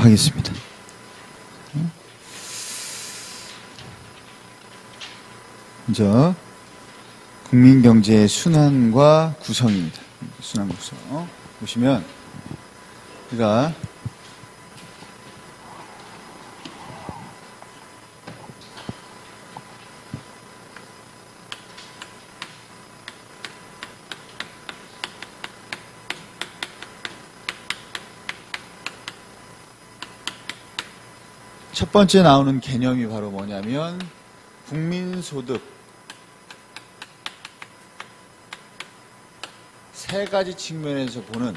하겠습니다. 먼저 국민경제의 순환과 구성입니다. 순환 구성 보시면 우리가 첫 번째 나오는 개념이 바로 뭐냐면 국민소득 세 가지 측면에서 보는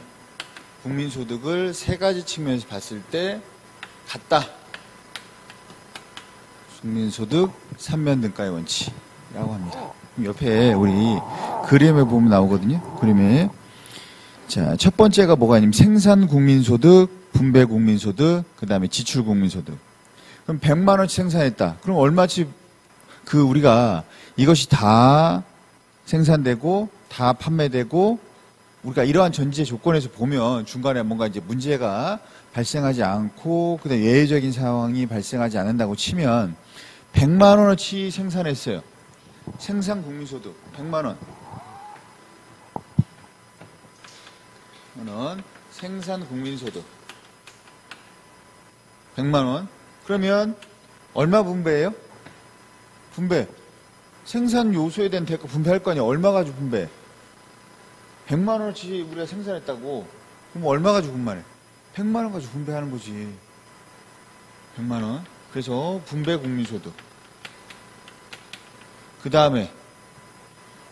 국민소득을 세 가지 측면에서 봤을 때 같다. 국민소득 3면 등가의 원칙이라고 합니다. 옆에 우리 그림에 보면 나오거든요. 그림에 자, 첫 번째가 뭐가 있냐면 생산 국민소득, 분배 국민소득, 그 다음에 지출 국민소득. 그럼 100만 원치 생산했다. 그럼 얼마치 우리가 이것이 다 생산되고 다 판매되고 우리가 이러한 전제 조건에서 보면 중간에 뭔가 이제 문제가 발생하지 않고 그다음에 예외적인 상황이 발생하지 않는다고 치면 100만 원어치 생산했어요. 생산 국민소득 100만 원. 생산 국민소득 100만 원. 그러면 얼마 분배예요? 분배. 생산 요소에 대한 대가 분배할 거 아니야. 얼마 가지고 분배? 100만 원어치 우리가 생산했다고. 그럼 얼마 가지고 분배해? 100만 원 가지고 분배하는 거지. 100만 원. 그래서 분배 국민소득. 그 다음에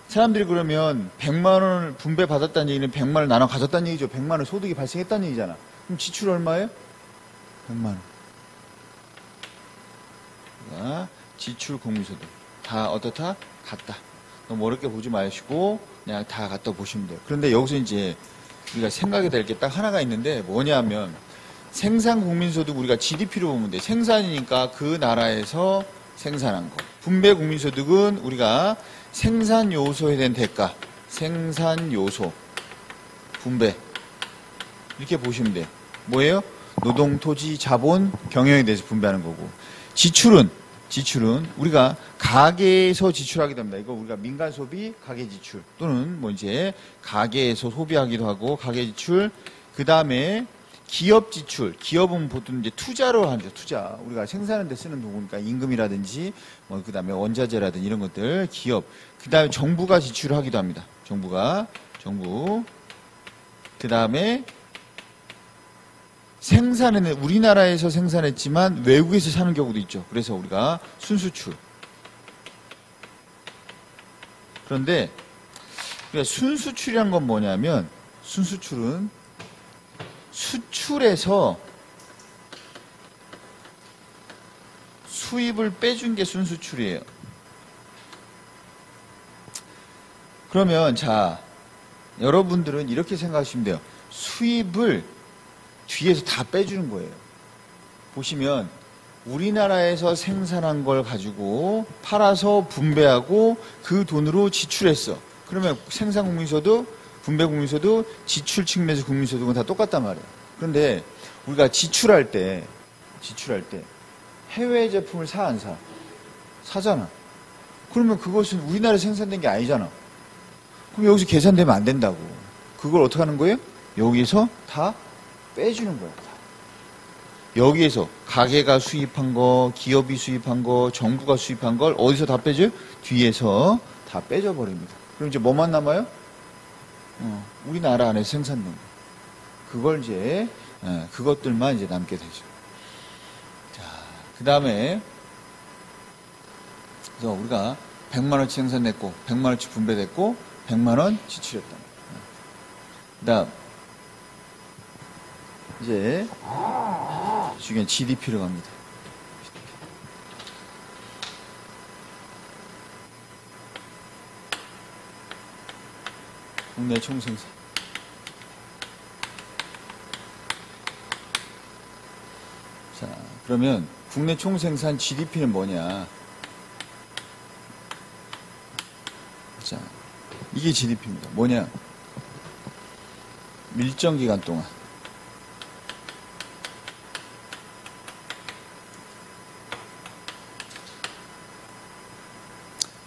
사람들이 그러면 100만 원을 분배 받았다는 얘기는 100만 원을 나눠 가졌다는 얘기죠. 100만 원 소득이 발생했다는 얘기잖아. 그럼 지출 얼마예요? 100만 원. 지출 국민소득 다 어떻다? 같다. 너무 어렵게 보지 마시고 그냥 다 갖다 보시면 돼요. 그런데 여기서 이제 우리가 생각이 될 게 딱 하나가 있는데 뭐냐면 생산 국민소득 우리가 GDP로 보면 돼. 생산이니까 그 나라에서 생산한 거. 분배 국민소득은 우리가 생산 요소에 대한 대가, 생산 요소, 분배 이렇게 보시면 돼요. 뭐예요? 노동, 토지, 자본, 경영에 대해서 분배하는 거고. 지출은 우리가 가계에서 지출하게 됩니다. 이거 우리가 민간 소비, 가계 지출 또는 뭐 이제 가계에서 소비하기도 하고 가계 지출. 그 다음에 기업 지출. 기업은 보통 이제 투자로 하죠. 투자. 우리가 생산하는 데 쓰는 도구니까 임금이라든지 뭐 그 다음에 원자재라든지 이런 것들 기업. 그 다음에 정부가 지출을 하기도 합니다. 정부. 그 다음에 생산은 우리나라에서 생산했지만 외국에서 사는 경우도 있죠. 그래서 우리가 순수출. 그런데 순수출이란 건 뭐냐면 순수출은 수출에서 수입을 빼준 게 순수출이에요. 그러면 자, 여러분들은 이렇게 생각하시면 돼요. 수입을 뒤에서 다 빼주는 거예요. 보시면 우리나라에서 생산한 걸 가지고 팔아서 분배하고 그 돈으로 지출했어. 그러면 생산 국민소득, 분배 국민소득, 지출 측면에서 국민소득은 다 똑같단 말이에요. 그런데 우리가 지출할 때 해외 제품을 사 안 사? 사잖아. 그러면 그것은 우리나라에 생산된 게 아니잖아. 그럼 여기서 계산되면 안 된다고. 그걸 어떻게 하는 거예요? 여기서 다 빼주는 거야. 여기에서 가게가 수입한 거, 기업이 수입한 거, 정부가 수입한 걸 어디서 다 빼줘요? 뒤에서 다 빼줘버립니다. 그럼 이제 뭐만 남아요? 우리나라 안에서 생산된 거. 그걸 이제 그것들만 이제 남게 되죠. 자, 그 다음에 그래서 우리가 100만 원치 생산됐고 100만 원치 분배됐고 100만 원 지출했다. 그다음 이제 중요한 GDP로 갑니다. 국내 총생산. 자, 그러면 국내 총생산 GDP는 뭐냐? 자, 이게 GDP입니다. 뭐냐? 일정 기간 동안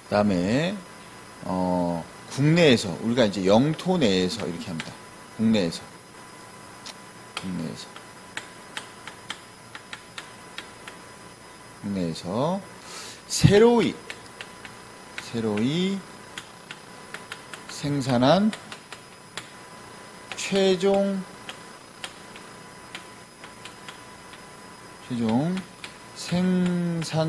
그다음에 국내에서 우리가 이제 영토 내에서 이렇게 합니다. 국내에서 새로이 생산한 최종 생산물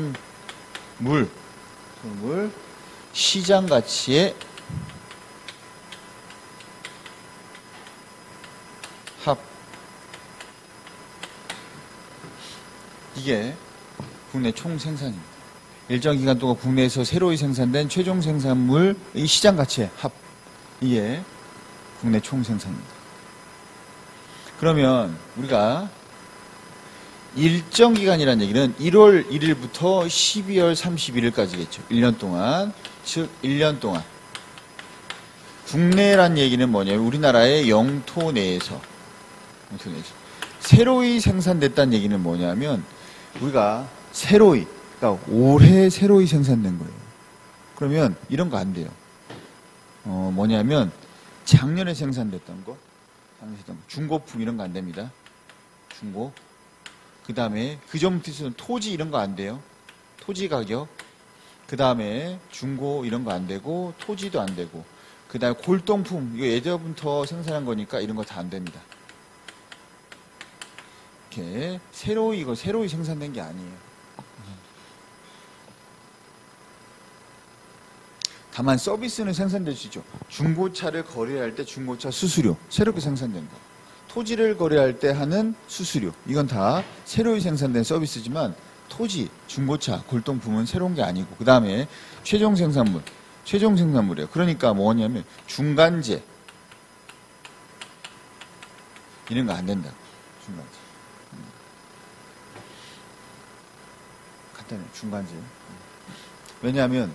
시장 가치의 합. 이게 국내 총 생산입니다. 일정 기간 동안 국내에서 새로이 생산된 최종 생산물의 시장 가치의 합. 이게 국내 총 생산입니다. 그러면 우리가 일정 기간이라는 얘기는 1월 1일부터 12월 31일까지겠죠. 1년 동안. 즉 1년 동안. 국내란 얘기는 뭐냐면 우리나라의 영토 내에서 새로이 생산됐다는 얘기는 뭐냐면 우리가 새로이, 그러니까 올해 새로이 생산된 거예요. 그러면 이런 거 안 돼요. 뭐냐면 작년에 생산됐던 거, 중고품 이런 거 안 됩니다. 중고. 그 다음에 그 전부터 있었던 토지 이런 거 안 돼요. 토지 가격. 그 다음에 중고 이런 거 안 되고 토지도 안 되고 그 다음에 골동품 이거 예전부터 생산한 거니까 이런 거 다 안 됩니다. 이렇게 새로이 생산된 게 아니에요. 다만 서비스는 생산될 수 있죠. 중고차를 거래할 때 중고차 수수료 새롭게 생산된 거. 토지를 거래할 때 하는 수수료 이건 다 새로이 생산된 서비스지만 토지, 중고차, 골동품은 새로운 게 아니고 그 다음에 최종 생산물이에요. 그러니까 뭐냐면 중간재 이런 거 안 된다. 중간재 간단해. 중간재 왜냐하면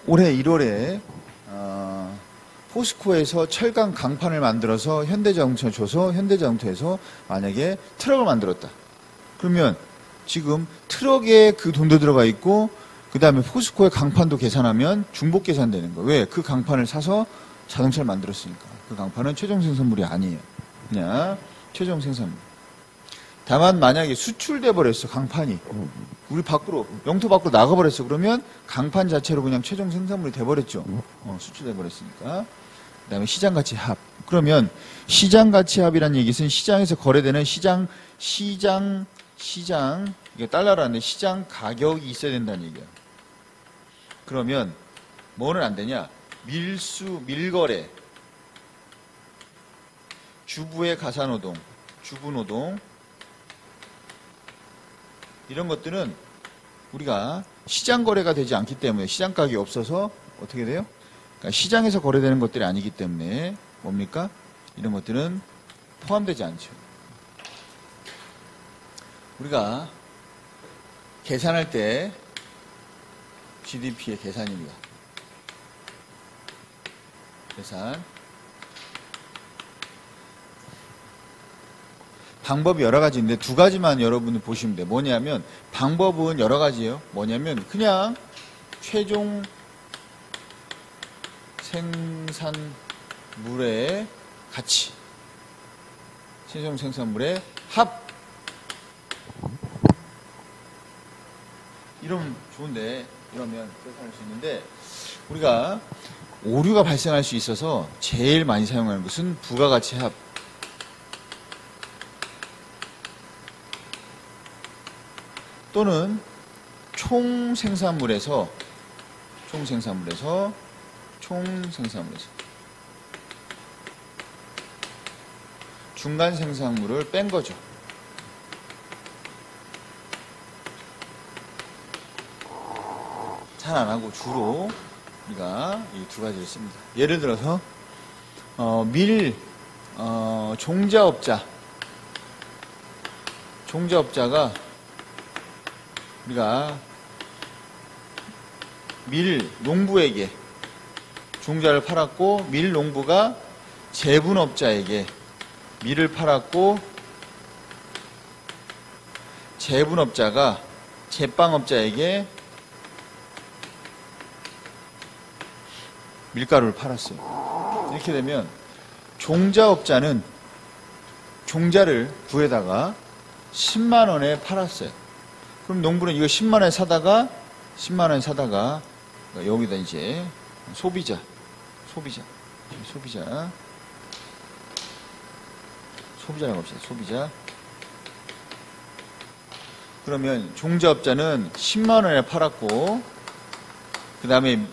올해 1월에 포스코에서 철강 강판을 만들어서 현대자동차에 줘서 현대자동차에서 만약에 트럭을 만들었다. 그러면 지금 트럭에 그 돈도 들어가 있고 그 다음에 포스코의 강판도 계산하면 중복 계산되는 거예요. 왜? 그 강판을 사서 자동차를 만들었으니까. 그 강판은 최종 생산물이 아니에요. 그냥 최종 생산물. 다만 만약에 수출돼 버렸어. 강판이. 우리 밖으로 영토 밖으로 나가버렸어. 그러면 강판 자체로 그냥 최종 생산물이 돼버렸죠. 수출돼 버렸으니까. 그 다음에 시장가치 합. 그러면 시장가치 합이라는 얘기는 시장에서 거래되는 시장 이게 달러라는데 시장 가격이 있어야 된다는 얘기야. 그러면 뭐는 안 되냐? 밀거래, 주부의 가사노동, 주부노동 이런 것들은 우리가 시장 거래가 되지 않기 때문에 시장 가격이 없어서 어떻게 돼요? 그러니까 시장에서 거래되는 것들이 아니기 때문에 뭡니까? 이런 것들은 포함되지 않죠. 우리가 계산할 때 GDP의 계산입니다. 계산. 방법이 여러 가지 있는데 두 가지만 여러분이 보시면 돼요. 뭐냐면 방법은 여러 가지예요. 뭐냐면 그냥 최종 생산물의 가치, 최종 생산물의 합. 이러면 좋은데 이러면 계산할 수 있는데 우리가 오류가 발생할 수 있어서 제일 많이 사용하는 것은 부가가치 합. 또는 총 생산물에서 중간 생산물을 뺀 거죠. 잘 안 하고 주로 우리가 이 두 가지를 씁니다. 예를 들어서 종자업자가 우리가 밀농부에게 종자를 팔았고 밀농부가 제분업자에게 밀을 팔았고 제분업자가 제빵업자에게 밀가루를 팔았어요. 이렇게 되면 종자업자는 종자를 부에다가 10만 원에 팔았어요. 그럼 농부는 이거 10만 원에 사다가 여기다 이제 소비자라고 합시다. 소비자. 그러면 종자업자는 10만 원에 팔았고, 그 다음에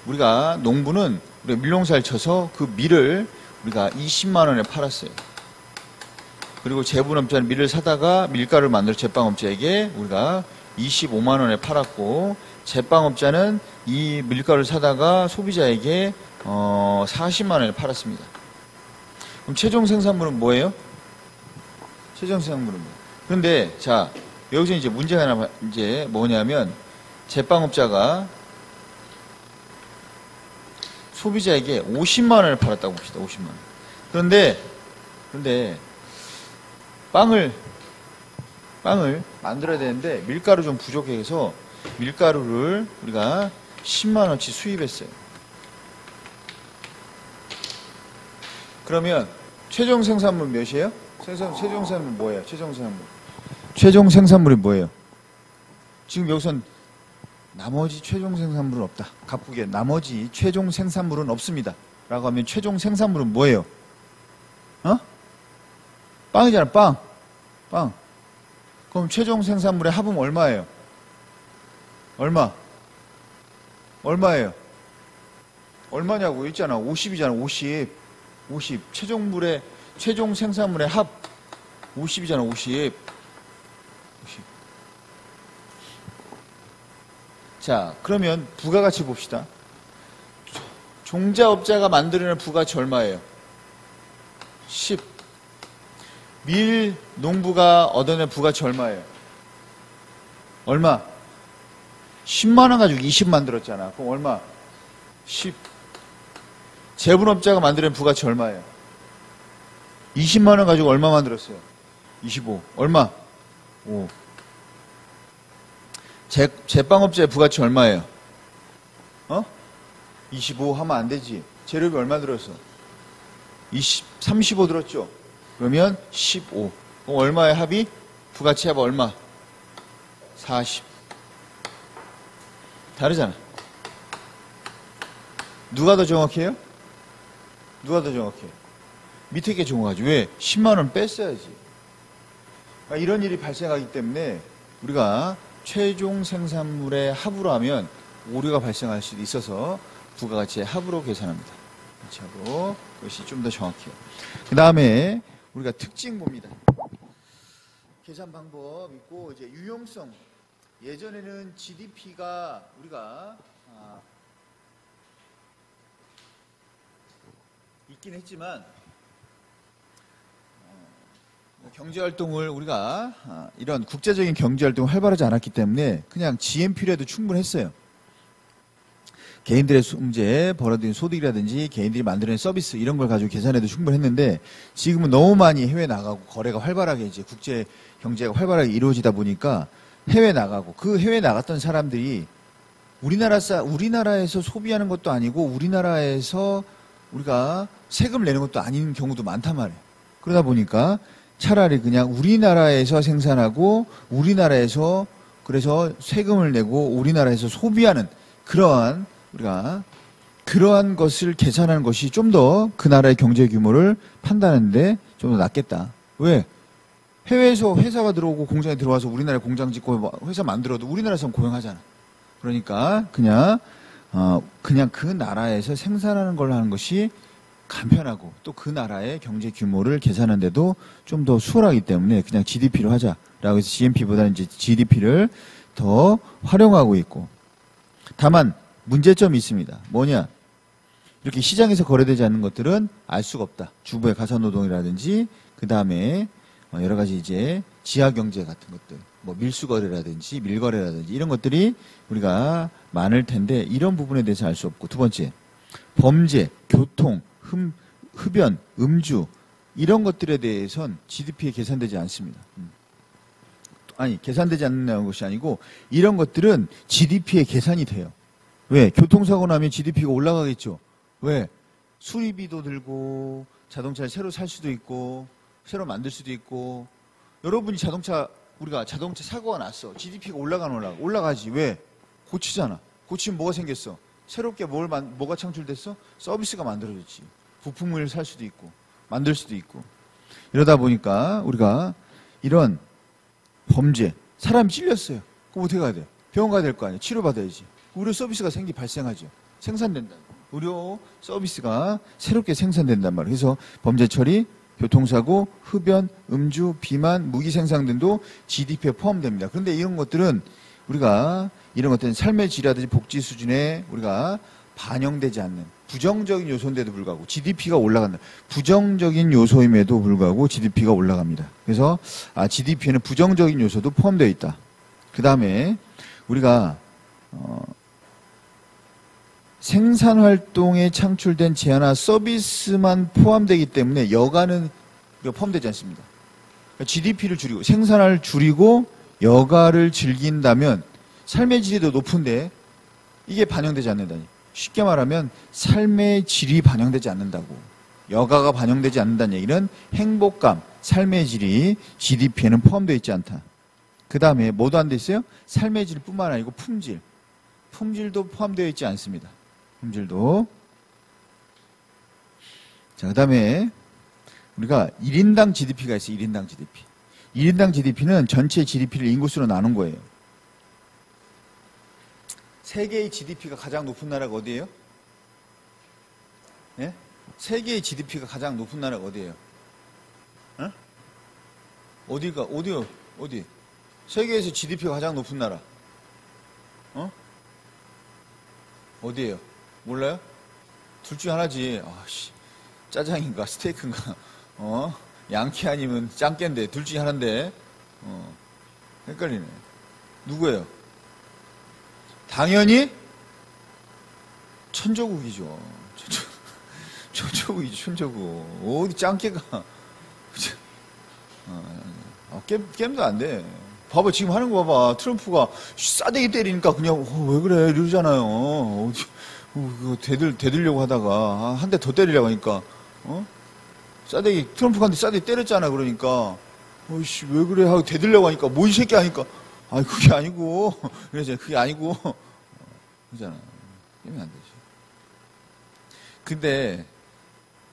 우리가 농부는 우리가 밀농사를 쳐서 그 밀을 우리가 20만 원에 팔았어요. 그리고 제분업자는 밀을 사다가 밀가루를 만들어 제빵업자에게 우리가 25만 원에 팔았고, 제빵업자는 이 밀가루를 사다가 소비자에게 40만 원에 팔았습니다. 그럼 최종 생산물은 뭐예요? 최종 생산물은 뭐예요? 그런데 자, 여기서 이제 문제가 하나 이제 뭐냐면, 제빵업자가 소비자에게 50만 원을 팔았다고 봅시다. 50만 원. 그런데 빵을 만들어야 되는데 밀가루 좀 부족해서 밀가루를 우리가 10만 원치 수입했어요. 그러면 최종 생산물 몇이에요? 최종 생산물 뭐예요? 최종 생산물이 뭐예요? 지금 여기선 나머지 최종 생산물은 없다. 갑국에 나머지 최종 생산물은 없습니다. 라고 하면 최종 생산물은 뭐예요? 빵이잖아, 빵. 그럼 최종 생산물의 합은 얼마예요? 얼마예요? 얼마냐고 있잖아. 50이잖아, 50. 최종 생산물의 합 50이잖아, 50. 자, 그러면 부가가치 봅시다. 종자업자가 만들어낸 부가가치 얼마예요? 10. 밀 농부가 얻어낸 부가가치 얼마예요? 얼마? 10만 원 가지고 20 만들었잖아. 그럼 얼마? 10. 제분업자가 만들어낸 부가가치 얼마예요? 20만 원 가지고 얼마 만들었어요? 25. 얼마? 5. 제빵업자의 부가가치 얼마예요? 25 하면 안 되지. 재료비 얼마 들었어? 35 들었죠? 그러면 15. 그럼 얼마의 합이? 부가가치 합 얼마? 40. 다르잖아. 누가 더 정확해요? 밑에 게 정확하지. 왜? 10만 원 뺐어야지. 그러니까 이런 일이 발생하기 때문에 우리가 최종 생산물의 합으로 하면 오류가 발생할 수도 있어서 부가가치의 합으로 계산합니다. 합으로. 그것이 좀 더 정확해요. 그 다음에 우리가 특징 봅니다. 계산 방법 있고, 이제 유용성. 예전에는 GDP가 우리가 있긴 했지만, 경제활동을 우리가 이런 국제적인 경제활동을 활발하지 않았기 때문에 그냥 GNP로 해도 충분했어요. 개인들의 문제, 벌어들인 소득이라든지 개인들이 만들어낸 서비스 이런 걸 가지고 계산해도 충분했는데, 지금은 너무 많이 해외 나가고 거래가 활발하게 이제 국제 경제가 활발하게 이루어지다 보니까 해외 나가고, 그 해외 나갔던 사람들이 우리나라에서 소비하는 것도 아니고 우리나라에서 우리가 세금을 내는 것도 아닌 경우도 많단 말이에요. 그러다 보니까 차라리 그냥 우리나라에서 생산하고 우리나라에서 그래서 세금을 내고 우리나라에서 소비하는 그러한 것을 계산하는 것이 좀 더 그 나라의 경제 규모를 판단하는데 좀 더 낫겠다. 왜? 해외에서 회사가 들어오고 공장에 들어와서 우리나라에 공장 짓고 회사 만들어도 우리나라에서는 고용하잖아. 그러니까 그냥 그 나라에서 생산하는 걸 하는 것이 간편하고, 또 그 나라의 경제 규모를 계산하는데도 좀 더 수월하기 때문에 그냥 GDP로 하자라고 해서 GNP보다는 이제 GDP를 더 활용하고 있고, 다만 문제점이 있습니다. 뭐냐? 이렇게 시장에서 거래되지 않는 것들은 알 수가 없다. 주부의 가사노동이라든지, 그 다음에 여러 가지 이제 지하경제 같은 것들, 뭐 밀수거래라든지 밀거래라든지 이런 것들이 우리가 많을 텐데, 이런 부분에 대해서 알 수 없고, 두 번째, 범죄, 교통, 흡연, 음주 이런 것들에 대해선 GDP에 계산되지 않습니다. 아니, 계산되지 않는 것이 아니고 이런 것들은 GDP에 계산이 돼요. 왜? 교통사고 나면 GDP가 올라가겠죠. 왜? 수리비도 들고 자동차를 새로 살 수도 있고 새로 만들 수도 있고. 여러분이 우리가 자동차 사고가 났어. GDP가 올라가지. 왜? 고치잖아. 고치면 뭐가 생겼어? 새롭게 뭐가 창출됐어? 서비스가 만들어졌지. 부품을 살 수도 있고 만들 수도 있고. 이러다 보니까 우리가 이런 범죄, 사람이 찔렸어요. 그럼 어떻게 가야 돼? 병원 가야 될 거 아니야. 치료받아야지. 의료 서비스가 발생하죠. 생산된다. 의료 서비스가 새롭게 생산된단 말이에요. 그래서 범죄 처리, 교통사고, 흡연, 음주, 비만, 무기생산 등도 GDP에 포함됩니다. 그런데 이런 것들은 삶의 질이라든지 복지 수준에 우리가 반영되지 않는 부정적인 요소인데도 불구하고 GDP가 올라간다. 부정적인 요소임에도 불구하고 GDP가 올라갑니다. 그래서 GDP에는 부정적인 요소도 포함되어 있다. 그 다음에 우리가 생산활동에 창출된 재화나 서비스만 포함되기 때문에 여가는 포함되지 않습니다. 그러니까 GDP를 줄이고 생산을 줄이고 여가를 즐긴다면 삶의 질이 더 높은데 이게 반영되지 않는다니. 쉽게 말하면 삶의 질이 반영되지 않는다고. 여가가 반영되지 않는다는 얘기는 행복감, 삶의 질이 GDP에는 포함되어 있지 않다. 그 다음에 뭐도 안 돼 있어요? 삶의 질뿐만 아니고 품질. 품질도 포함되어 있지 않습니다. 품질도. 자, 그 다음에 우리가 1인당 GDP가 있어요. 1인당 GDP. 1인당 GDP는 전체 GDP를 인구수로 나눈 거예요. 세계의 GDP가 가장 높은 나라가 어디예요? 예? 세계의 GDP가 가장 높은 나라가 어디예요? 어? 어디? 세계에서 GDP가 가장 높은 나라. 어디예요? 몰라요? 둘 중에 하나지. 짜장인가 스테이크인가. 양키 아니면 짱깨인데 둘 중에 하나인데. 헷갈리네. 누구예요? 당연히 천조국이죠. 천조국이죠. 천조국. 어디 짱깨가. 게임도 안 돼. 봐봐, 지금 하는 거 봐봐. 트럼프가 싸대기 때리니까 그냥 왜 그래 이러잖아요. 대들려고 하다가 한 대 더 때리려고 하니까 트럼프한테 싸대기 때렸잖아. 그러니까 어이씨 왜 그래 하고 대들려고 하니까 뭐 이 새끼 하니까 그게 아니고 그러잖아. 그게 아니고 그러잖아. 게임이 안 되지. 근데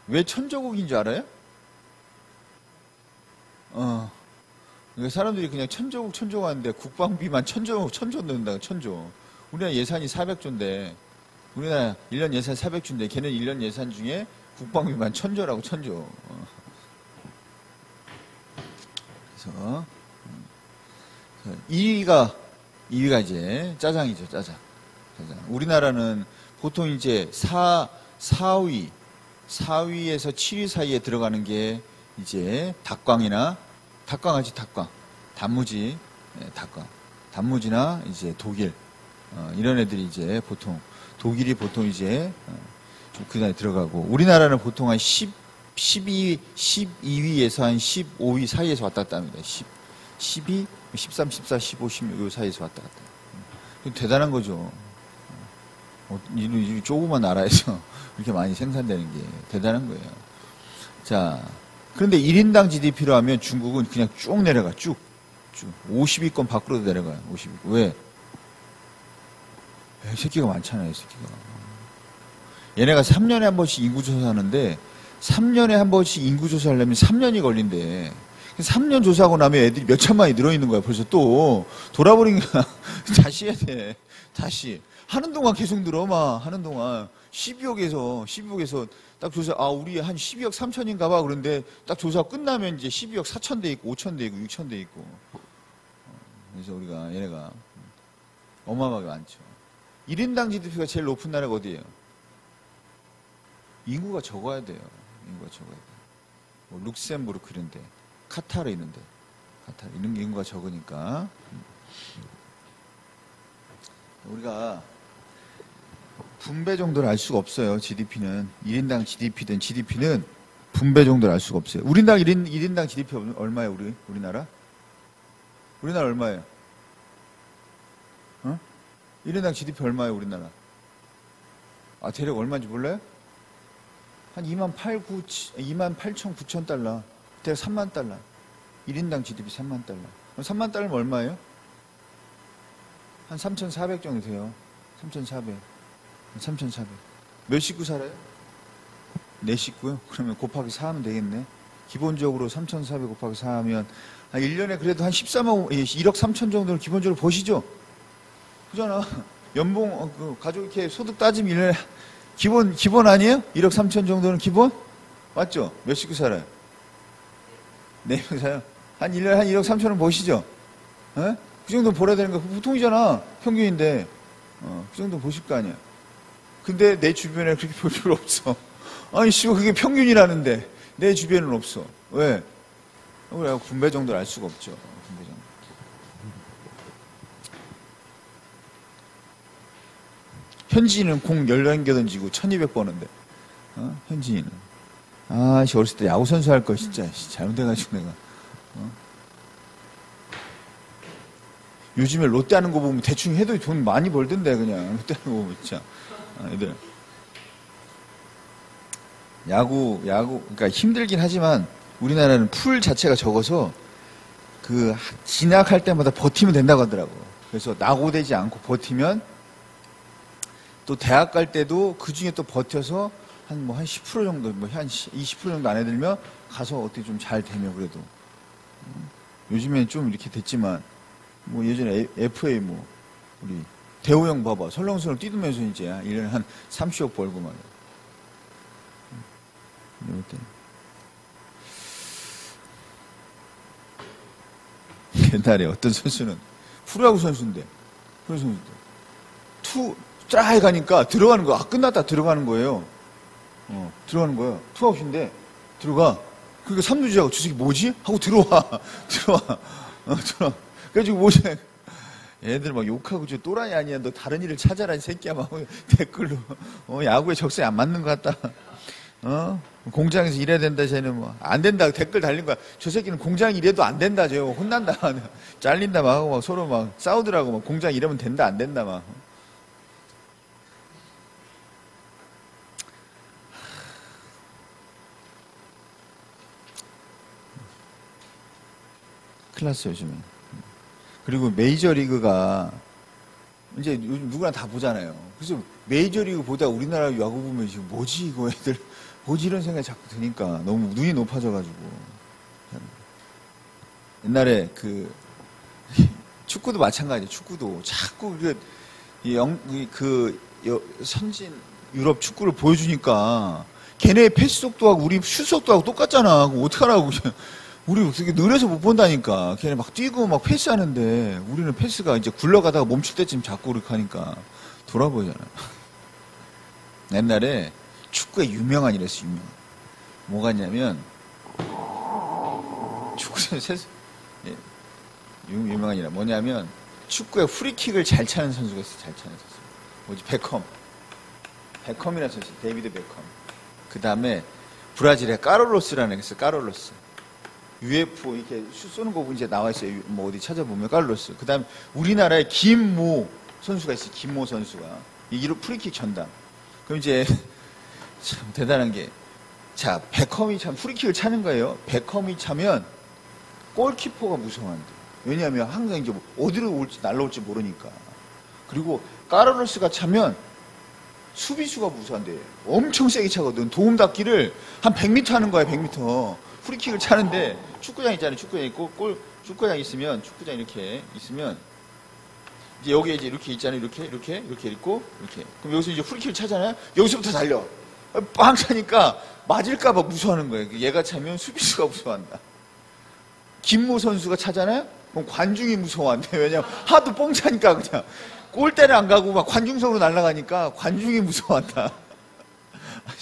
왜 천조국인 줄 알아요? 사람들이 그냥 천조국 하는데 국방비만 천조 넣는다. 천조. 우리나라 예산이 400조인데 우리나라 1년 예산 400조인데 걔는 1년 예산 중에 국방비만 천조라고. 천조. 그래서 2위가 이제 짜장이죠. 짜장. 우리나라는 보통 이제 4위 4위에서 7위 사이에 들어가는 게 이제 닭광하지. 단무지. 닭광. 단무지나 이제 독일. 이런 애들이 이제 독일이 보통 이제 좀 그 다음에 들어가고, 우리나라는 보통 한 12위에서 한 15위 사이에서 왔다 갔다 합니다. 12, 13, 14, 15, 16, 요 사이에서 왔다 갔다. 대단한 거죠. 이 조그만 나라에서 이렇게 많이 생산되는 게 대단한 거예요. 자, 그런데 1인당 GDP로 하면 중국은 그냥 쭉 내려가. 쭉. 50위권 밖으로도 내려가요. 50위권. 왜? 새끼가 많잖아요. 새끼가. 얘네가 3년에 한 번씩 인구조사하는데 3년에 한 번씩 인구조사하려면 3년이 걸린대. 3년 조사하고 나면 애들이 몇 천만이 늘어있는 거야. 벌써 또 돌아버리니까 다시 해야 돼. 다시. 하는 동안 계속 늘어. 하는 동안 12억에서 딱 조사, 우리 한 12억 3천인가 봐. 그런데 딱 조사 끝나면 이제 12억 4천 돼 있고 5천 돼 있고 6천 돼 있고. 그래서 얘네가 어마어마하게 많죠. 1인당 GDP가 제일 높은 나라가 어디예요? 인구가 적어야 돼요. 뭐 룩셈부르크 이런데, 카타르 이런데, 이런 게 인구가 적으니까. 우리가 분배 정도를 알 수가 없어요. GDP는 1인당 GDP는 분배 정도를 알 수가 없어요. 우리나라 1인당 GDP 얼마예요? 우리나라? 우리나라 얼마예요? 1인당 GDP 얼마예요? 우리나라? 아, 대략 얼마인지 몰라요? 한 28,9천 달러. 대략 3만 달러. 1인당 GDP 3만 달러. 그럼 3만 달러면 얼마예요? 한 3,400 정도 돼요. 3,400. 3,400. 몇 식구 살아요? 4식구요? 그러면 곱하기 4 하면 되겠네. 기본적으로 3,400 곱하기 4 하면 한 1년에 그래도 한 1억 3천 정도를 기본적으로 버시죠? 그잖아. 연봉, 가족 이렇게 소득 따지면 1년에 기본 아니에요? 1억 3천 정도는 기본? 맞죠? 몇 식구 살아요? 4명 살아요? 한 1년에 한 1억 3천원 버시죠? 에? 그 정도 벌어야 되는 거 보통이잖아. 평균인데. 그 정도 보실 거 아니야. 근데 내 주변에 그렇게 볼 필요 없어. 아니, 씨발, 그게 평균이라는데. 내 주변은 없어. 왜? 우리가 분배 정도를 알 수가 없죠. 분배 정도. 현지인은 공 11개 던지고 1200 버는데. 현지인은. 아, 씨, 어렸을 때 야구선수 할 걸, 진짜. 잘못해가지고 내가. 요즘에 롯데 하는 거 보면 대충 해도 돈 많이 벌던데, 그냥. 롯데 하는 거 보면, 진짜. 애들. 그러니까 힘들긴 하지만 우리나라는 풀 자체가 적어서 진학할 때마다 버티면 된다고 하더라고. 그래서 낙오되지 않고 버티면 또 대학 갈 때도 그 중에 또 버텨서 한 10% 정도, 한 20% 정도 안에 들면 가서 어떻게 좀 잘 되면 그래도. 요즘엔 좀 이렇게 됐지만 예전에 FA 우리 대호 형 봐봐. 설렁설렁 뛰면서 이제 1년에 한 30억 벌고 말이야. 옛날에 어떤 선수는 프로야구 선수인데 쫙 가니까 들어가는 거야. 끝났다 들어가는 거예요. 들어가는 거야. 투아웃인데 들어가. 그러니까 3루지하고 저 새끼 뭐지? 하고 들어와. 들어와. 그래가지고 뭐지? 애들 막 욕하고 저 또라이 아니야. 너 다른 일을 찾아라 이 새끼야. 막 댓글로 야구에 적성이 안 맞는 것 같다. 공장에서 일해야 된다, 쟤는 안 된다, 댓글 달린 거야. 저 새끼는 공장 일해도 안 된다, 저 혼난다, 잘린다, 막 하고, 서로 막 싸우더라고, 공장 일하면 된다, 안 된다, 막. 큰일 났어, 요즘에. 그리고 메이저리그가, 이제 요즘 누구나 다 보잖아요. 그래서 메이저리그 보다 우리나라 야구 보면 지금 뭐지, 이거 애들. 뭐지 이런 생각이 자꾸 드니까 너무 눈이 높아져가지고. 옛날에 축구도 마찬가지예요. 축구도 자꾸 선진 유럽 축구를 보여주니까 걔네 패스 속도하고 우리 슛 속도하고 똑같잖아. 그럼 어떡하라고. 우리 어떻게 느려서 못 본다니까. 걔네 막 뛰고 막 패스하는데 우리는 패스가 이제 굴러가다가 멈출 때쯤 자꾸 그렇게 하니까 돌아보잖아. 옛날에 축구에 유명한 이랬어, 유명한. 뭐가 있냐면, 축구에서, 유명한 이라 뭐냐면, 축구에 프리킥을 잘 차는 선수가 있어, 잘 차는 선수. 뭐지, 베컴이라는 선수, 데이비드 베컴. 그 다음에, 브라질의 까를로스라는 애가 있어, 까를로스. UFO, 이렇게 슛 쏘는 거 이제 나와 있어요. 어디 찾아보면, 까를로스. 그 다음에, 우리나라에 김모 선수가 있어, 김모 선수가. 이로 프리킥 전담. 그럼 이제, 참 대단한 게, 자, 베컴이 참 프리킥을 차는 거예요. 베컴이 차면 골키퍼가 무서워한대. 왜냐하면 항상 이제 어디로 올지 날라올지 모르니까. 그리고 까르로스가 차면 수비수가 무서워한대. 엄청 세게 차거든. 도움 닫기를 한 100m 하는 거야, 100m. 프리킥을 차는데 축구장 있잖아요. 축구장 있고 축구장 있으면 이렇게 있으면 이제 여기에 이제 이렇게 있잖아요. 이렇게 있고 이렇게. 그럼 여기서 이제 프리킥을 차잖아요. 여기서부터 달려. 빵 차니까 맞을까봐 무서워하는 거예요. 얘가 차면 수비수가 무서워한다. 김모 선수가 차잖아요? 그럼 관중이 무서워한대. 왜냐면 하도 뻥 차니까 그냥 골대를 안 가고 막 관중석으로 날아가니까 관중이 무서워한다.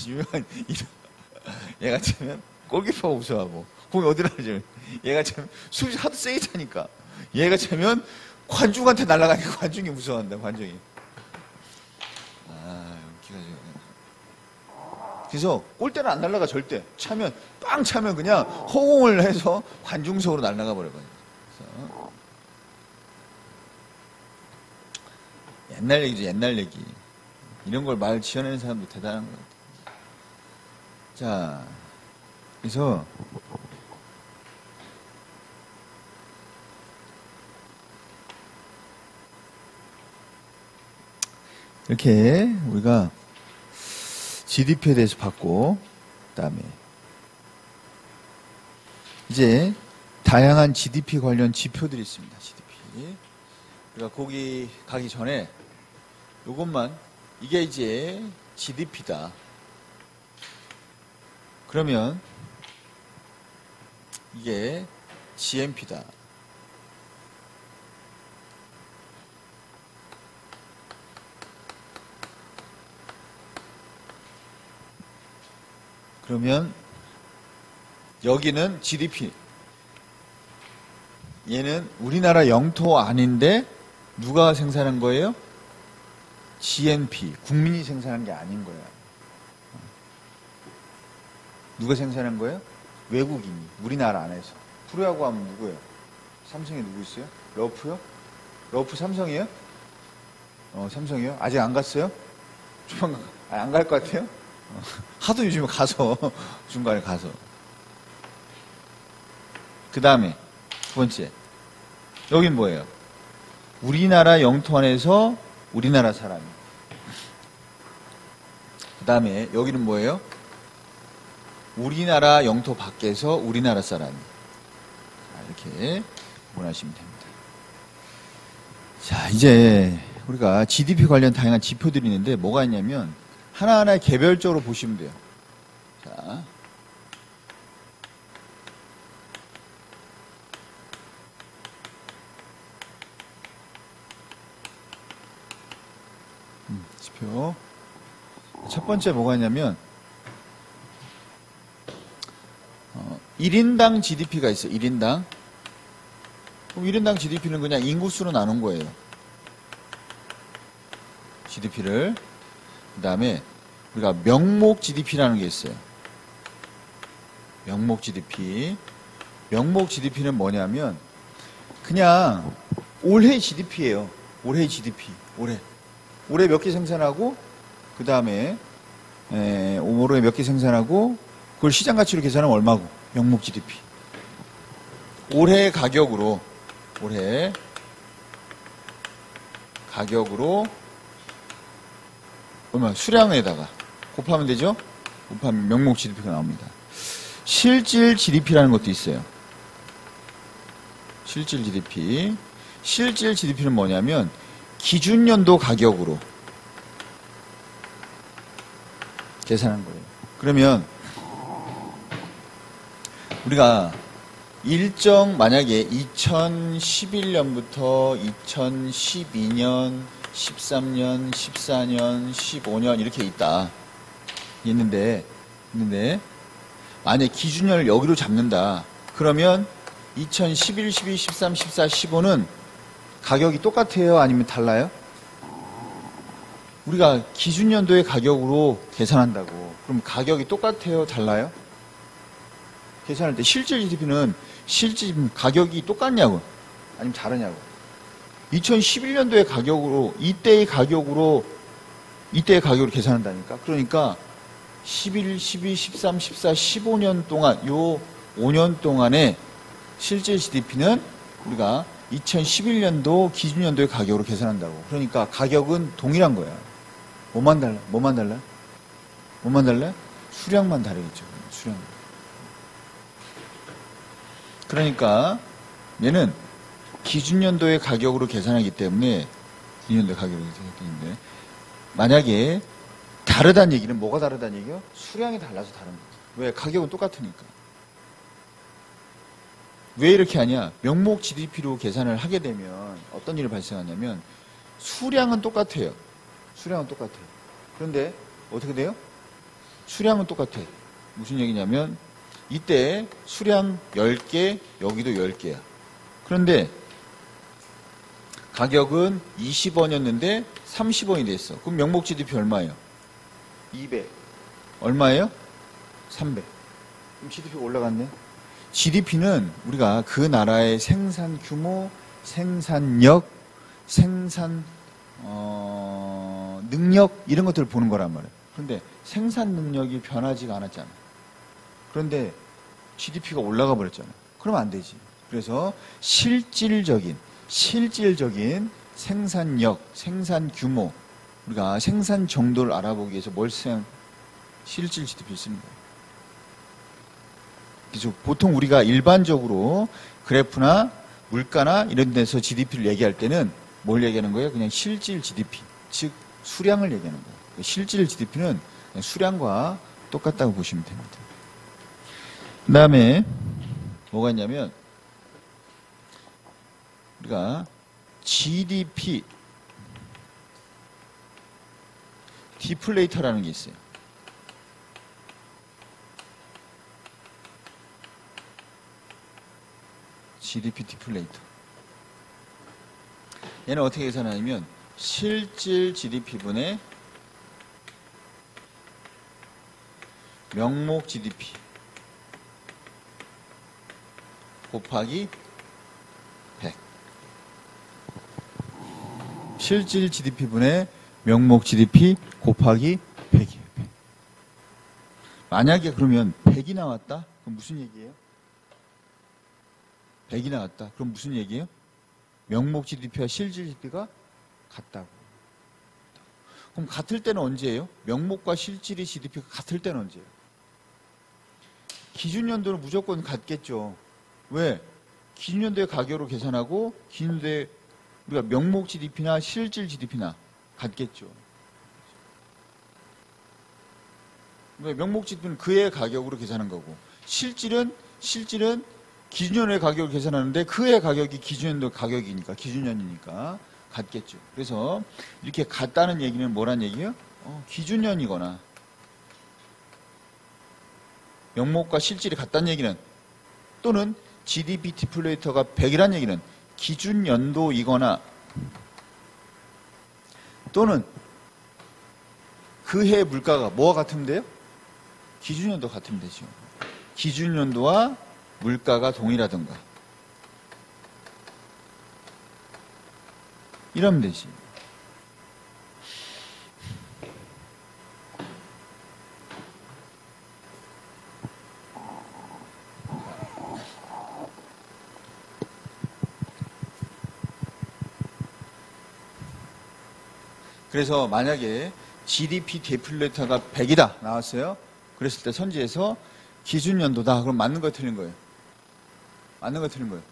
유명한 얘가 차면 골키퍼가 무서워하고 공이 어디로 가지? 얘가 차면 수비 하도 세게 차니까 얘가 차면 관중한테 날아가니까 관중이 무서워한다. 관중이. 그래서 골대는 안 날아가 절대. 빵 차면 그냥 허공을 해서 관중석으로 날아가 버려요. 옛날 얘기죠, 옛날 얘기. 이런 걸 말 지어내는 사람도 대단한 것 같아요. 자, 그래서 이렇게 우리가 GDP에 대해서 봤고, 그다음에 이제 다양한 GDP 관련 지표들이 있습니다. GDP. 우리가 거기 가기 전에 이것만, 이게 이제 GDP다. 그러면 이게 GNP다. 그러면 여기는 GDP. 얘는 우리나라 영토 아닌데 누가 생산한 거예요? GNP. 국민이 생산한 게 아닌 거야. 누가 생산한 거예요? 외국인이. 우리나라 안에서. 프로야구 하면 누구예요? 삼성에 누구 있어요? 러프요? 러프 삼성이에요? 삼성이요? 아직 안 갔어요? 조만간 안 갈 것 같아요? 하도 요즘에 가서 중간에 가서. 그 다음에 두 번째, 여긴 뭐예요? 우리나라 영토 안에서 우리나라 사람이. 그 다음에 여기는 뭐예요? 우리나라 영토 밖에서 우리나라 사람이. 이렇게 구분하시면 됩니다. 자, 이제 우리가 GDP 관련 다양한 지표들이 있는데 뭐가 있냐면 하나하나 개별적으로 보시면 돼요. 자, 지표. 첫 번째 뭐가 있냐면 1인당 GDP가 있어요. 1인당. 그럼 1인당 GDP는 그냥 인구수로 나눈 거예요. GDP를. 그 다음에 우리가 명목 GDP라는 게 있어요. 명목 GDP. 명목 GDP는 뭐냐면 그냥 올해 GDP예요. 올해 GDP. 올해 몇 개 생산하고 그 다음에 올해 몇 개 생산하고 그걸 시장 가치로 계산하면 얼마고? 명목 GDP. 올해 가격으로 얼마? 수량에다가 곱하면 되죠? 곱하면 명목 GDP가 나옵니다. 실질 GDP라는 것도 있어요. 실질 GDP. 실질 GDP는 뭐냐면 기준연도 가격으로 계산한 거예요. 그러면 우리가 만약에 2011년부터 2012년, 13년, 14년, 15년 이렇게 있는데 만약에 기준연을 여기로 잡는다. 그러면 2011, 12, 13, 14, 15는 가격이 똑같아요? 아니면 달라요? 우리가 기준연도의 가격으로 계산한다고. 그럼 가격이 똑같아요? 달라요? 계산할 때 실질 GDP는 실질 가격이 똑같냐고 아니면 다르냐고. 2011년도의 가격으로 이때의 가격으로 계산한다니까. 그러니까 11, 12, 13, 14, 15년 동안 요 5년 동안의 실질 GDP는 우리가 2011년도 기준연도의 가격으로 계산한다고. 그러니까 가격은 동일한 거야. 뭐만 달라? 수량만 다르겠죠. 수량. 그러니까 얘는 기준연도의 가격으로 계산하기 때문에 기준연도의 가격으로 계산하는데 만약에 다르다는 얘기는 뭐가 다르다는 얘기요? 수량이 달라서 다른 거죠. 왜? 가격은 똑같으니까. 왜 이렇게 하냐? 명목 GDP로 계산을 하게 되면 어떤 일이 발생하냐면 수량은 똑같아요. 그런데 어떻게 돼요? 수량은 똑같아. 무슨 얘기냐면 이때 수량 10개, 여기도 10개야. 그런데 가격은 20원이었는데 30원이 됐어. 그럼 명목 GDP 얼마예요? 200. 얼마예요? 300. 그럼 GDP가 올라갔네. GDP는 우리가 그 나라의 생산 규모, 생산력, 생산을 능력 이런 것들을 보는 거란 말이에요. 그런데 생산 능력이 변하지가 않았잖아. 그런데 GDP가 올라가 버렸잖아. 그러면 안 되지. 그래서 실질적인 생산력, 생산 규모, 우리가 생산 정도를 알아보기 위해서 뭘 쓰면 실질 GDP를 씁니다. 그래서 보통 우리가 일반적으로 그래프나 물가나 이런 데서 GDP를 얘기할 때는 뭘 얘기하는 거예요? 그냥 실질 GDP, 즉 수량을 얘기하는 거예요. 실질 GDP는 수량과 똑같다고 보시면 됩니다. 그 다음에 뭐가 있냐면 우리가 GDP 디플레이터라는 게 있어요. GDP 디플레이터. 얘는 어떻게 계산하냐면 실질 GDP분의 명목 GDP 곱하기 100. 실질 GDP분의 명목 GDP 곱하기 100이에요. 100. 만약에 그러면 100이 나왔다? 그럼 무슨 얘기예요? 100이 나왔다. 그럼 무슨 얘기예요? 명목 GDP와 실질 GDP가 같다고. 그럼 같을 때는 언제예요? 명목과 실질의 GDP가 같을 때는 언제예요? 기준연도는 무조건 같겠죠. 왜? 기준연도의 가격으로 계산하고 기준연도의 우리가 명목 GDP나 실질 GDP나 같겠죠. 왜? 명목 GDP는 그의 가격으로 계산한 거고 실질은 기준연도의 가격을 계산하는데 그의 가격이 기준연도 가격이니까 기준연이니까 같겠죠. 그래서 이렇게 같다는 얘기는 뭐란 얘기예요? 기준연이거나 명목과 실질이 같다는 얘기는 또는 GDP 디플레이터가 100이라는 얘기는 기준연도이거나 또는 그 해 물가가 뭐와 같으면 돼요? 기준연도 같으면 되죠. 기준연도와 물가가 동일하던가 이러면 되지. 그래서 만약에 GDP 디플레이터가 100이다 나왔어요. 그랬을 때 선지에서 기준연도다. 그럼 맞는 거 틀린 거예요. 맞는 거 틀린 거예요.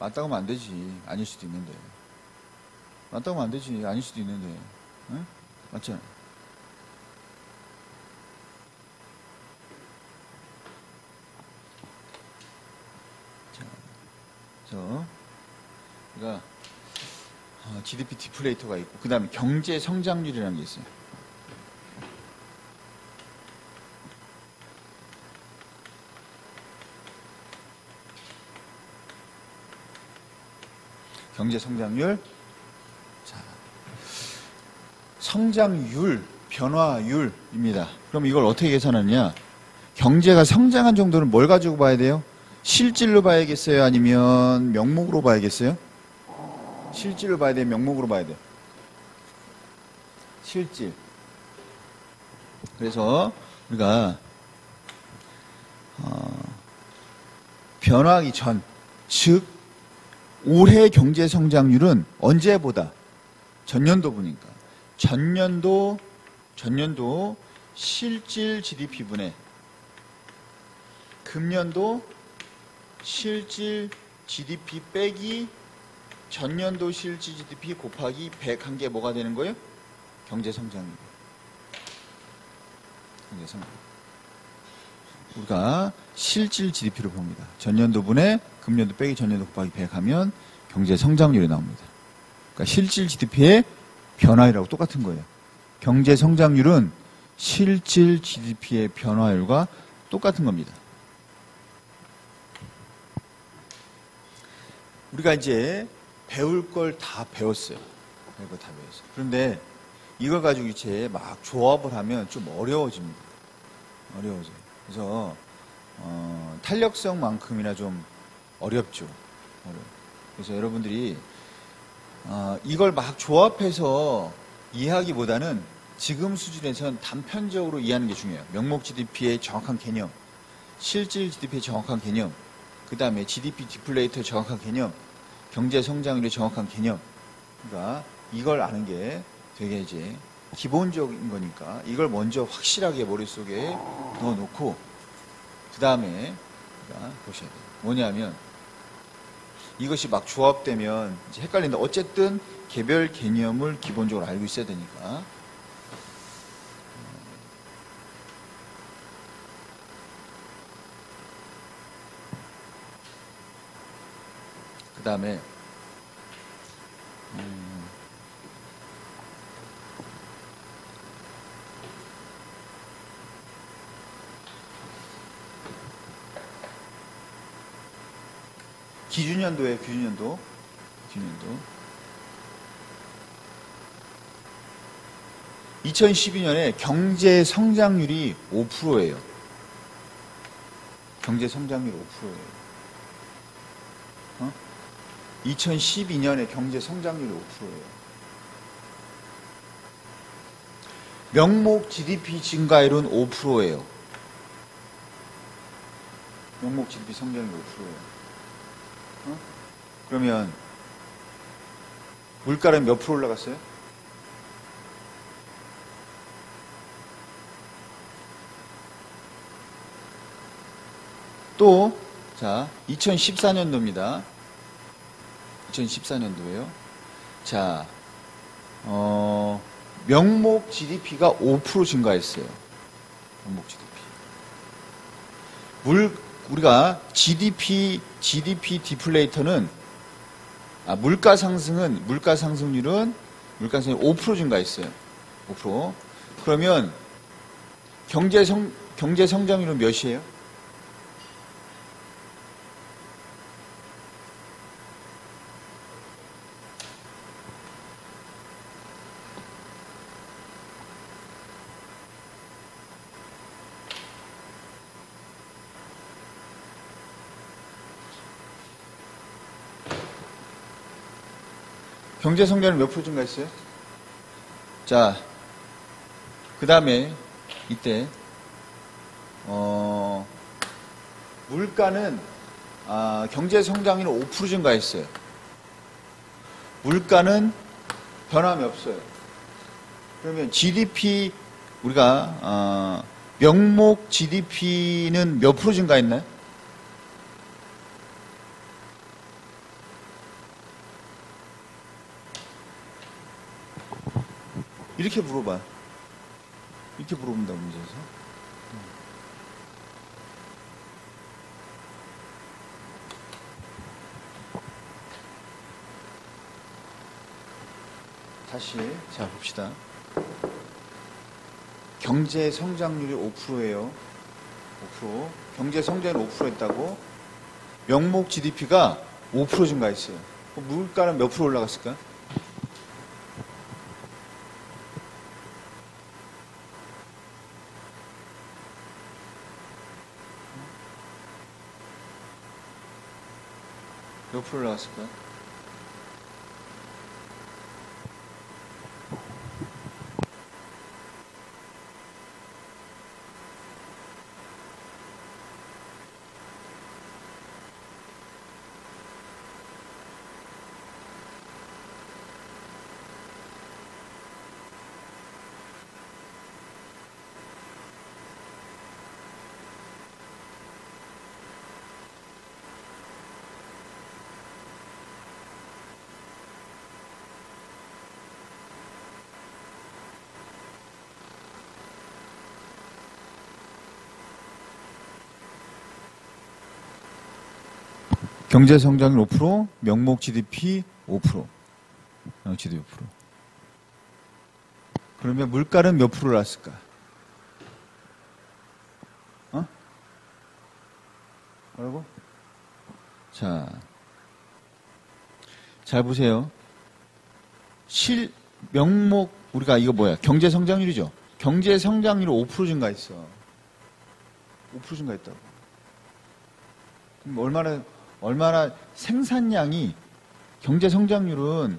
맞다고 하면 안 되지. 아닐 수도 있는데. 맞다고 하면 안 되지. 아닐 수도 있는데. 응? 맞잖아. 자, 그러니까 GDP 디플레이터가 있고 그 다음에 경제 성장률이라는 게 있어요. 경제 성장률. 자, 성장률, 변화율입니다. 그럼 이걸 어떻게 계산하느냐? 경제가 성장한 정도는 뭘 가지고 봐야 돼요? 실질로 봐야겠어요? 아니면 명목으로 봐야겠어요? 실질로 봐야 돼요? 명목으로 봐야 돼요? 실질. 그래서 우리가 변화하기 전, 즉 올해 경제 성장률은 언제보다 전년도분이니까 전년도 실질 GDP분의 금년도 실질 GDP 빼기 전년도 실질 GDP 곱하기 100 한 게 뭐가 되는 거예요? 경제 성장률. 경제 성장률. 우리가 실질 GDP로 봅니다. 전년도분의 금년도 빼기 전년도 곱하기 100 하면 경제 성장률이 나옵니다. 그러니까 실질 GDP의 변화율하고 똑같은 거예요. 경제 성장률은 실질 GDP의 변화율과 똑같은 겁니다. 우리가 이제 배울 걸 다 배웠어요. 배울 걸 다 배웠어요. 그런데 이걸 가지고 이제 막 조합을 하면 좀 어려워집니다. 어려워져요. 그래서 탄력성만큼이나 좀 어렵죠. 그래서 여러분들이 이걸 막 조합해서 이해하기보다는 지금 수준에선 단편적으로 이해하는 게 중요해요. 명목 GDP의 정확한 개념, 실질 GDP의 정확한 개념, 그 다음에 GDP 디플레이터의 정확한 개념, 경제 성장률의 정확한 개념. 그러니까 이걸 아는 게 되게 이제 기본적인 거니까 이걸 먼저 확실하게 머릿속에 넣어놓고 그 다음에 보셔야 돼요. 뭐냐면 이것이 막 조합되면 이제 헷갈린다. 어쨌든 개별 개념을 기본적으로 알고 있어야 되니까. 그 다음에 기준연도에 기준연도 2012년에 경제 성장률이 5%예요. 경제 성장률 5%예요. 2012년에 경제 성장률이 5%예요. 명목 GDP 증가율은 5%예요. 명목 GDP 성장률 5%예요. 그러면 물가는 몇 프로 올라갔어요? 또, 자, 2014년도입니다. 2014년도예요. 자, 명목 GDP가 5% 증가했어요. 명목 GDP. 우리가 GDP 디플레이터는 물가 상승률은 5% 증가했어요. 5%. 그러면 경제 성장률은 몇이에요? 경제 성장률 몇 프로 증가했어요? 자, 그 다음에 이때 물가는 경제 성장률 5% 증가했어요. 물가는 변함이 없어요. 그러면 GDP 우리가 명목 GDP는 몇 프로 증가했나요? 이렇게 물어봐. 이렇게 물어본다, 문제에서. 다시, 자, 봅시다. 경제 성장률이 5%예요. 5%. 경제 성장률이 5% 했다고? 명목 GDP가 5% 증가했어요. 물가는 몇 프로 올라갔을까? 몇 프로 올라갔을까? 경제 성장률 5%, 명목 GDP 5%. GDP 5%. 그러면 물가는 몇 프로 올랐을까? 뭐라고? 자, 잘 보세요. 명목, 우리가 이거 뭐야? 경제 성장률이죠? 경제 성장률이 5% 증가했어. 5% 증가했다고. 그럼 얼마나 생산량이, 경제 성장률은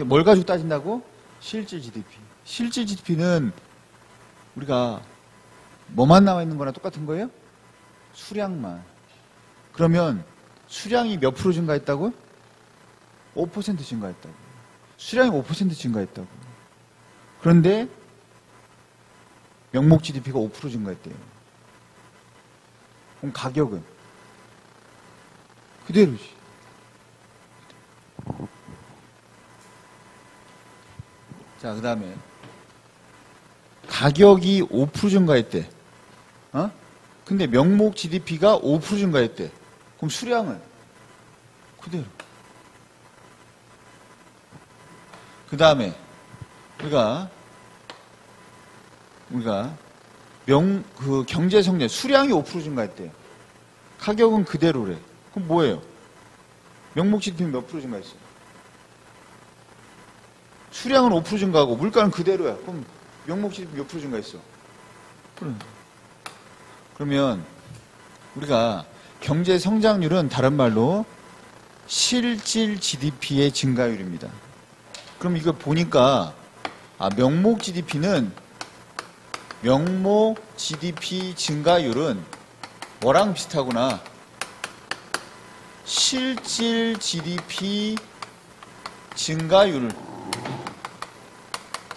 뭘 가지고 따진다고? 실질 GDP. 실질 GDP는 우리가 뭐만 나와 있는 거나 똑같은 거예요? 수량만. 그러면 수량이 몇 프로 증가했다고요? 5% 증가했다고. 수량이 5% 증가했다고. 그런데 명목 GDP가 5% 증가했대요. 그럼 가격은 그대로지. 자, 그 다음에 가격이 5% 증가했대. 근데 명목 GDP가 5% 증가했대. 그럼 수량은 그대로. 그 다음에 우리가 경제 성장 수량이 5% 증가했대요. 가격은 그대로래. 그럼 뭐예요? 명목 GDP는 몇 프로 증가했어요? 수량은 5% 증가하고 물가는 그대로야. 그럼 명목 GDP 몇 프로 증가했어? 그러면 우리가 경제 성장률은 다른 말로 실질 GDP의 증가율입니다. 그럼 이거 보니까 명목 GDP 증가율은 뭐랑 비슷하구나. 실질 GDP 증가율,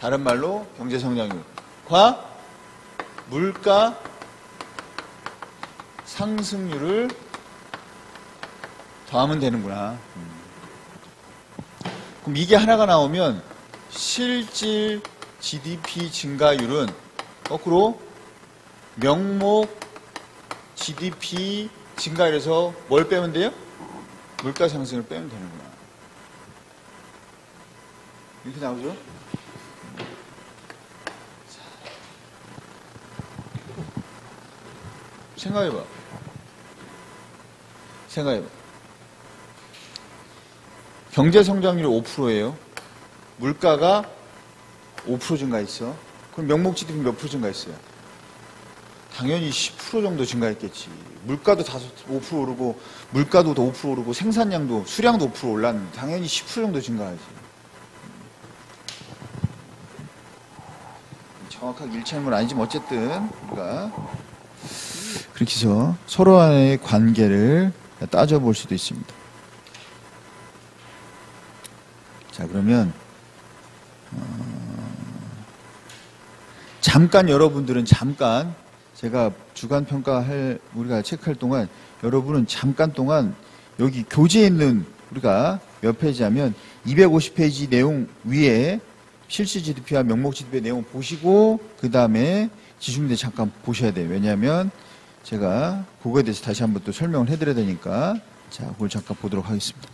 다른 말로 경제 성장률과 물가 상승률을 더하면 되는구나. 그럼 이게 하나가 나오면 실질 GDP 증가율은 거꾸로 명목 GDP 증가율에서 뭘 빼면 돼요? 물가 상승을 빼면 되는구나. 이렇게 나오죠? 생각해봐. 경제 성장률이 5%예요. 물가가 5% 증가했어. 그럼 명목 GDP 몇 프로 증가했어요? 당연히 10% 정도 증가했겠지. 물가도 5% 오르고, 물가도 더 5% 오르고, 생산량도, 수량도 5% 올랐는데 당연히 10% 정도 증가하지. 정확하게 일치하는 건 아니지만 어쨌든 우리가 그렇게 해서 서로 간의 관계를 따져볼 수도 있습니다. 자, 그러면 잠깐 여러분들은 제가 주간 평가할 우리가 체크할 동안 여러분은 잠깐 동안 여기 교재에 있는 우리가 몇 페이지 하면 250페이지 내용 위에 실질 GDP와 명목 GDP의 내용 보시고 그 다음에 지수문제 잠깐 보셔야 돼요. 왜냐하면 제가 그거에 대해서 다시 한번 또 설명을 해드려야 되니까 자, 그걸 잠깐 보도록 하겠습니다.